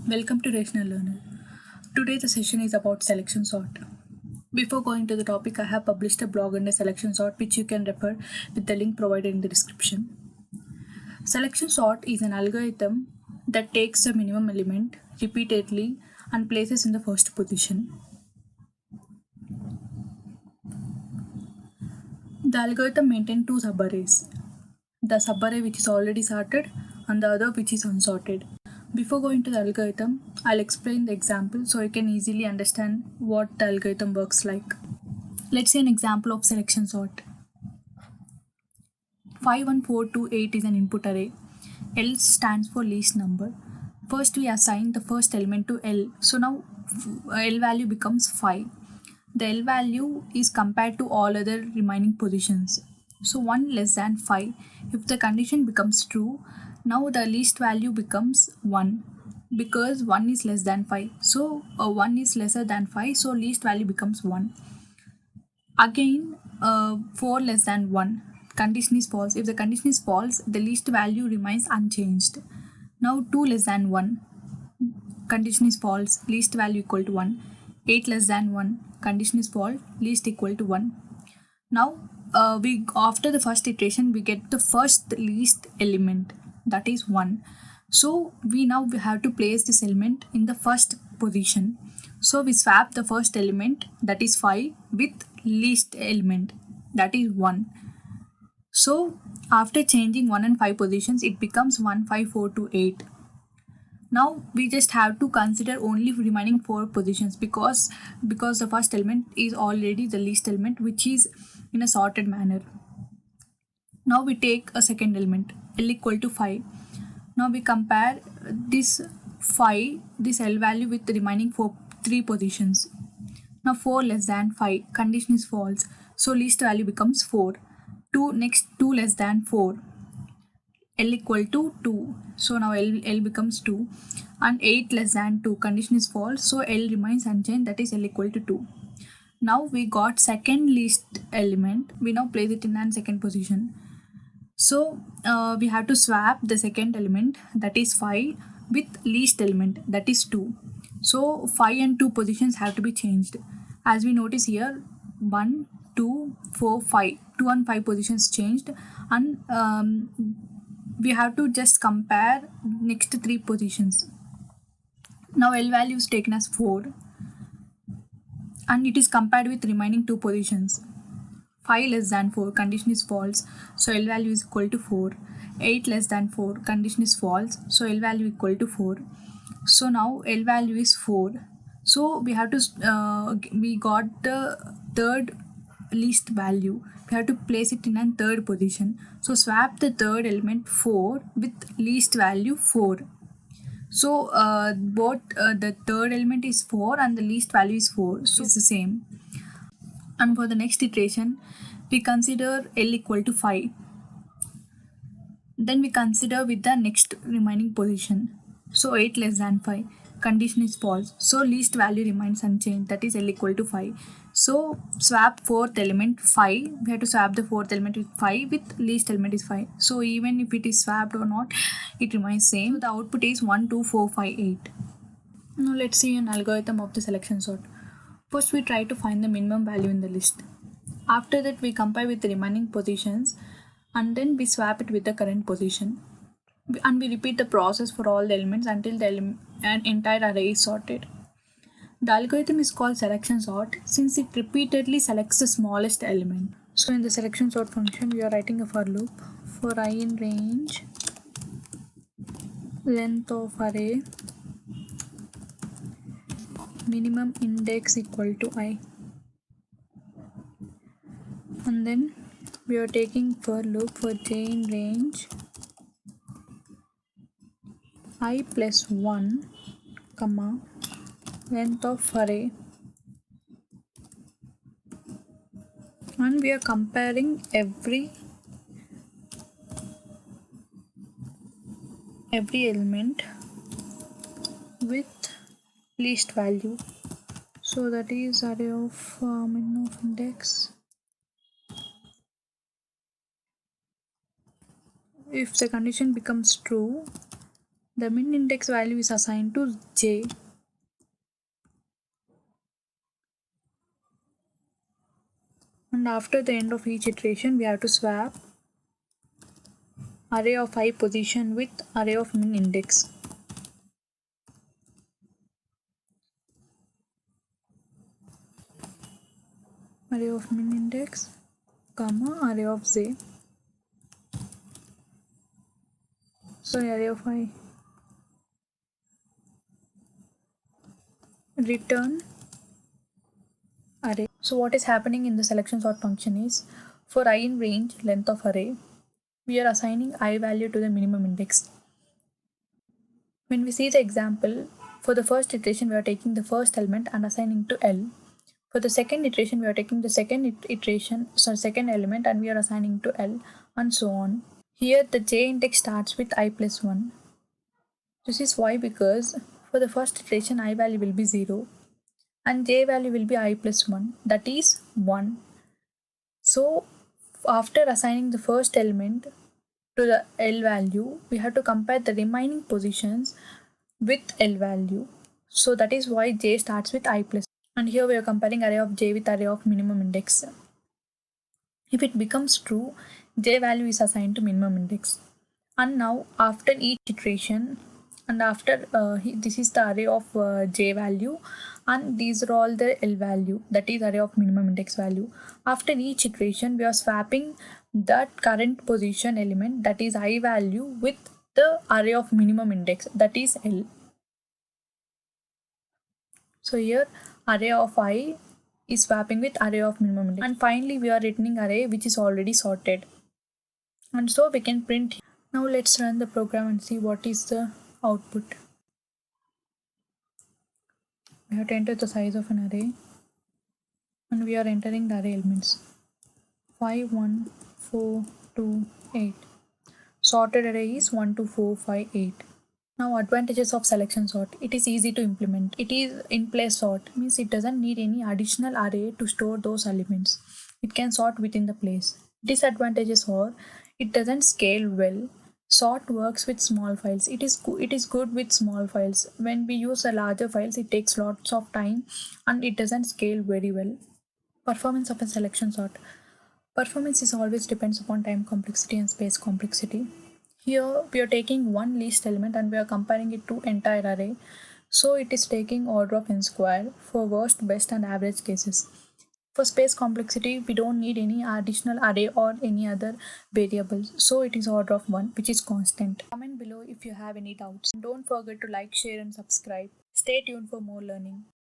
Welcome to Rational Learner. Today the session is about selection sort. Before going to the topic, I have published a blog under selection sort which you can refer with the link provided in the description. Selection sort is an algorithm that takes a minimum element repeatedly and places in the first position. The algorithm maintains two subarrays, the subarray which is already sorted and the other which is unsorted. Before going to the algorithm, I'll explain the example so you can easily understand what the algorithm works like. Let's see an example of selection sort. 51428 is an input array. L stands for least number. First we assign the first element to L. So now L value becomes 5. The L value is compared to all other remaining positions. So 1 less than 5. If the condition becomes true, now the least value becomes 1 because 1 is less than 5. So 1 is lesser than 5, so least value becomes 1. Again, 4 less than 1. Condition is false. If the condition is false, the least value remains unchanged. Now 2 less than 1. Condition is false. Least value equal to 1. 8 less than 1. Condition is false. Least equal to 1. Now we after the first iteration we get the first least element, that is 1. So we have to place this element in the first position. So we swap the first element, that is 5, with least element, that is 1. So after changing 1 and 5 positions, it becomes 1, 5, 4 to 8. Now we just have to consider only remaining 4 positions because the first element is already the least element, which is in a sorted manner. Now we take a second element, L equal to 5. Now we compare this 5, this L value with the remaining 3 positions. Now 4 less than 5, condition is false, so least value becomes 4. 2 less than 4, L equal to 2, so now L becomes 2. And 8 less than 2, condition is false, so L remains unchanged, that is L equal to 2. Now we got second least element, we now place it in an second position. So we have to swap the second element, that is 5, with least element, that is 2. So 5 and 2 positions have to be changed. As we notice here, 1, 2, 4, 5. 2 and 5 positions changed, and we have to just compare next 3 positions. Now L value is taken as 4 and it is compared with remaining 2 positions. 5 less than 4, condition is false, so L value is equal to 4. 8 less than 4, condition is false, so L value equal to 4. So now L value is 4. So we have to we got the third least value. We have to place it in a third position. So swap the third element 4 with least value 4. So both the third element is 4 and the least value is 4. So it's the same. And for the next iteration, we consider L equal to 5. Then we consider with the next remaining position. So 8 less than 5. Condition is false. So least value remains unchanged, that is L equal to 5. So swap fourth element 5. We have to swap the fourth element with 5 with least element is 5. So even if it is swapped or not, it remains same. So the output is 1, 2, 4, 5, 8. Now let's see an algorithm of the selection sort. First we try to find the minimum value in the list. After that we compare with the remaining positions and then we swap it with the current position. And we repeat the process for all the elements until an entire array is sorted. The algorithm is called selection sort since it repeatedly selects the smallest element. So in the selection sort function we are writing a for loop for I in range length of array minimum index equal to I, and then we are taking for loop for j in range I plus 1 comma length of array, and we are comparing every element with least value. So that is array of minimum of index. If the condition becomes true, The min index value is assigned to j. And after the end of each iteration, we have to swap array of I position with array of min index. Array of min index, comma, array of j. Sorry, array of I. Return array. So what is happening in the selection sort function is, for I in range length of array, we are assigning I value to the minimum index. When we see the example, for the first iteration we are taking the first element and assigning to L. For the second iteration we are taking the second element and we are assigning to L, and so on. Here the j index starts with I plus 1. This is why, because for the first iteration I value will be 0 and j value will be I plus 1, that is 1. So after assigning the first element to the L value, we have to compare the remaining positions with L value. So that is why j starts with I plus. And here we are comparing array of j with array of minimum index. If it becomes true, j value is assigned to minimum index. And now after each iteration, and after this is the array of j value, and these are all the L value, that is array of minimum index value. After each iteration, we are swapping that current position element, that is I value, with the array of minimum index, that is L. So here array of I is swapping with array of minimum index. And finally we are returning array which is already sorted. And so we can print. Now let's run the program and see what is the output. We have to enter the size of an array and we are entering the array elements 5, 1, 4, 2, 8. Sorted array is 1, 2, 4, 5, 8. Now advantages of selection sort. It is easy to implement. It is in place sort, means it doesn't need any additional array to store those elements. It can sort within the place. Disadvantages are, it doesn't scale well. Sort works with small files. It is good with small files. When we use a larger files, it takes lots of time and it doesn't scale very well. Performance of a selection sort. Performance is always depends upon time complexity and space complexity. Here we are taking one least element and we are comparing it to entire array. So it is taking order of n square for worst, best and average cases. For space complexity, we don't need any additional array or any other variables. So it is order of 1, which is constant. Comment below if you have any doubts. Don't forget to like, share and subscribe. Stay tuned for more learning.